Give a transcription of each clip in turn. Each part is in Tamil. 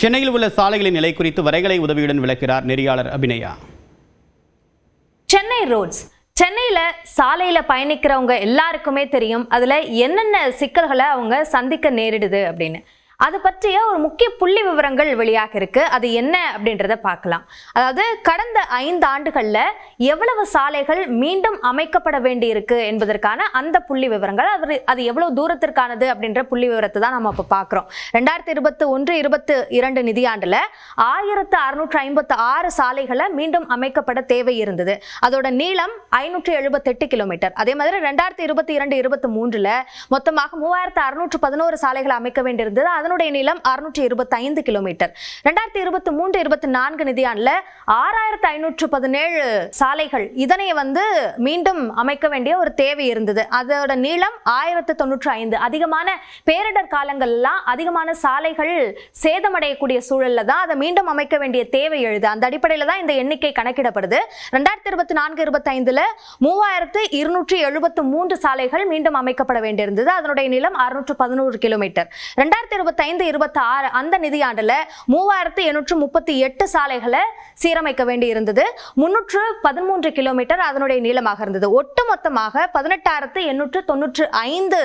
சென்னையில் உள்ள சாலைகளின் நிலை குறித்து வரைகலை உதவியுடன் விளக்கிறார் நெறியாளர் அபிநயா. சென்னை ரோட்ஸ் சென்னையில சாலையில பயணிக்கிறவங்க எல்லாருக்குமே தெரியும் அதுல என்னென்ன சிக்கல்களை அவங்க சந்திக்க நேரிடுது அப்படின்னு. அது பற்றிய ஒரு முக்கிய புள்ளி விவரங்கள் வெளியாக இருக்கு. அது என்ன அப்படின்றத பார்க்கலாம். அதாவது கடந்த 5 ஆண்டுகள்ல எவ்வளவு சாலைகள் மீண்டும் அமைக்கப்பட வேண்டி இருக்கு என்பதற்கான அந்த புள்ளி விவரங்கள், அது எவ்வளவு தூரத்திற்கானது அப்படின்ற புள்ளி விவரத்தை தான் நம்ம இப்ப பார்க்கிறோம். 2021-22 நிதியாண்டுல 1656 சாலைகளை மீண்டும் அமைக்கப்பட தேவை இருந்தது. அதோட நீளம் 578 கிலோமீட்டர். அதே மாதிரி 2022-23ல மொத்தமாக 3611 சாலைகள் அமைக்க வேண்டியிருந்தது. அதனுடைய நீளம் 625 கிலோமீட்டர். 2023-24 நிதியாண்டுல 6517 சாலைகள் இதனை மீண்டும் அமைக்க வேண்டிய ஒரு தேவை இருந்தது. அதோட நீளம் 1095. அதிகமான பேரிடர் காலங்கள் எல்லாம் அதிகமான சாலைகள் சேதமடையக்கூடிய சூழல்ல தான் அதை மீண்டும் அமைக்க வேண்டிய தேவை எழுது. அந்த அடிப்படையில தான் இந்த எண்ணிக்கை கணக்கிடப்படுது. 2024-25ல 3273 சாலைகள் மீண்டும் அமைக்கப்பட வேண்டியிருந்தது. அதனுடைய நீளம் 611 கிலோமீட்டர். 2025-26 அந்த நிதியாண்டுல 3838 சாலைகளை சீரமைக்க வேண்டி இருந்தது. 313 கிலோமீட்டர் அதனுடைய நீளமாக இருந்தது. ஒட்டுமொத்தமாக 18895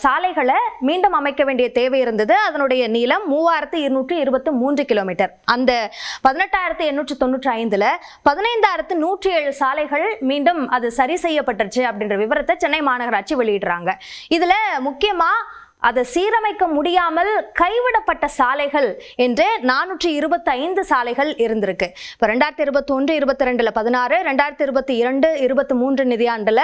சாலைகளை மீண்டும் அமைக்க வேண்டிய தேவை இருந்தது. அதனுடைய நீளம் 3223 கிலோமீட்டர். அந்த 18895ல 15107 சாலைகள் மீண்டும் அது சரி செய்யப்பட்டுருச்சு அப்படின்ற விவரத்தை சென்னை மாநகராட்சி வெளியிடுறாங்க. இதுல முக்கியமா அதை சீரமைக்க முடியாமல் கைவிடப்பட்ட சாலைகள் என்று 425 சாலைகள் இருந்திருக்கு. இப்போ 2021-22ல 16, 2022-23 நிதியாண்டுல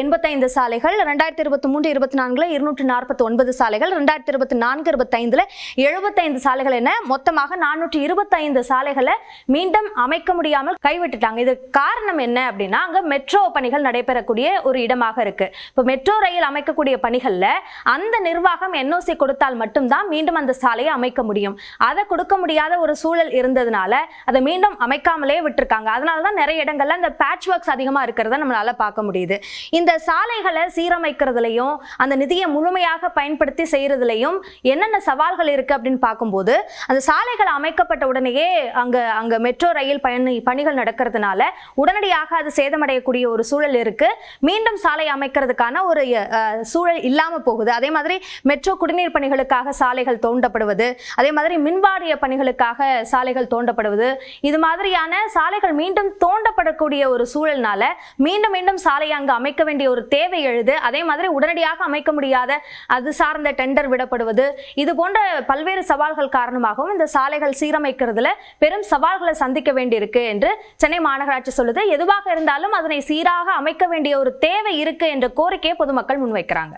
85 சாலைகள், 2023-24ல 249 சாலைகள், 2024-25ல 75 சாலைகள் என மொத்தமாக 425 சாலைகளை மீண்டும் அமைக்க முடியாமல் கைவிட்டுட்டாங்க. இது காரணம் என்ன அப்படின்னா, அங்க மெட்ரோ பணிகள் நடைபெறக்கூடிய ஒரு இடமாக இருக்கு. இப்போ மெட்ரோ ரயில் அமைக்கக்கூடிய பணிகள்ல அந்த நிர்வாகம் NOC கொடுத்தால் மட்டும்தான் மீண்டும் அந்த சாலையை அமைக்க முடியும். அதை கொடுக்க முடியாத ஒரு சூழல் இருந்ததுனால அதை மீண்டும் அமைக்காமலே விட்டுருக்காங்க. அதனாலதான் நிறைய இடங்கள்ல இந்த பேட்ச் ஒர்க்ஸ் அதிகமா இருக்கிறத நம்மளால பார்க்க முடியுது. இந்த சாலைகளை சீரமைக்கிறதுலையும் அந்த நிதியை முழுமையாக பயன்படுத்தி செய்யறதுலையும் என்னென்ன சவால்கள் இருக்கு அப்படின்னு பார்க்கும்போது, அந்த சாலைகள் அமைக்கப்பட்ட உடனேயே அங்க மெட்ரோ ரயில் பணிகள் நடக்கிறதுனால உடனடியாக அது சேதமடையக்கூடிய ஒரு சூழல் இருக்கு. மீண்டும் சாலை அமைக்கிறதுக்கான ஒரு சூழல் இல்லாம போகுது. அதே மாதிரி மெட்ரோ குடிநீர் பணிகளுக்காக சாலைகள் தோண்டப்படுவது, அதே மாதிரி மின்வாரிய பணிகளுக்காக சாலைகள் தோண்டப்படுவது, இது மாதிரியான சாலைகள் மீண்டும் தோண்டப்படக்கூடிய ஒரு சூழல்னால மீண்டும் மீண்டும் சாலையை அங்கு அமைக்க வேண்டிய ஒரு தேவை எழுது. அதே மாதிரி உடனடியாக அமைக்க முடியாத அது சார்ந்த டெண்டர் விடப்படுவது, இது போன்ற பல்வேறு சவால்கள் காரணமாகவும் இந்த சாலைகள் சீரமைக்கிறதுல பெரும் சவால்களை சந்திக்க வேண்டியிருக்கு என்று சென்னை மாநகராட்சி சொல்லுது. எதுவாக இருந்தாலும் அதனை சீராக அமைக்க வேண்டிய ஒரு தேவை இருக்கு என்ற கோரிக்கையை பொதுமக்கள் முன்வைக்கிறாங்க.